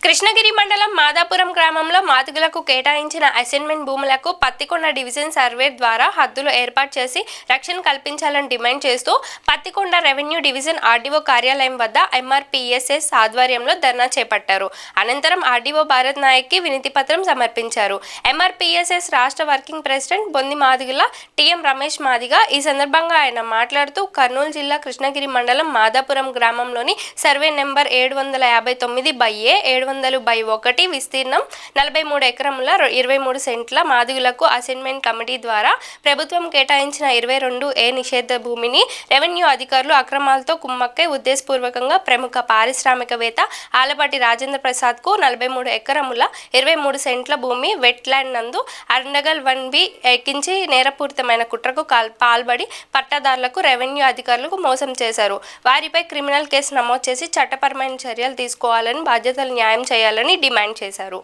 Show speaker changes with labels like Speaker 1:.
Speaker 1: కృష్ణగిరి మండలం మాదాపురం గ్రామంలో మాదిగలకు కేటాయించిన అసైన్మెంట్ భూములకు పత్తికొండ డివిజన్ సర్వే ద్వారా హద్దులు ఏర్పాటు చేసి రక్షణ కల్పించాలని డిమాండ్ చేస్తూ పత్తికొండ రెవెన్యూ డివిజన్ ఆర్డీఓ కార్యాలయం వద్ద ఎంఆర్పీఎస్ఎస్ ఆధ్వర్యంలో ధర్నా చేపట్టారు. అనంతరం ఆర్డీఓ భారత్ నాయక్కి వినతి పత్రం సమర్పించారు. ఎంఆర్పీఎస్ఎస్ రాష్ట్ర వర్కింగ్ ప్రెసిడెంట్ బొంది మాదిగల టీఎం రమేష్ మాదిగ ఈ సందర్భంగా ఆయన మాట్లాడుతూ కర్నూలు జిల్లా కృష్ణగిరి మండలం మాదాపురం గ్రామంలోని సర్వే నెంబర్ 759/A 700/1 విస్తీర్ణం 43 ఎకరముల 23 సెంట్ల మాదిగలకు అసైన్మెంట్ కమిటీ ద్వారా ప్రభుత్వం కేటాయించిన 22A నిషేధ భూమిని రెవెన్యూ అధికారులు అక్రమాలతో కుమ్మక్కై ఉద్దేశపూర్వకంగా ప్రముఖ పారిశ్రామికవేత్త ఆలపాటి రాజేంద్ర ప్రసాద్కు 43 ఎకరముల 23 సెంట్ల భూమి వెట్లాండ్ నందు అర్నగల్ 1B ఎక్కించి నేరపూరితమైన కుట్రకు పాల్పడి పట్టాదారులకు రెవెన్యూ అధికారులకు మోసం చేశారు. వారిపై క్రిమినల్ కేసు నమోదు చేసి చట్టపరమైన చర్యలు తీసుకోవాలని బాధ్యతలు న్యాయం చేయాలని డిమాండ్ చేశారు.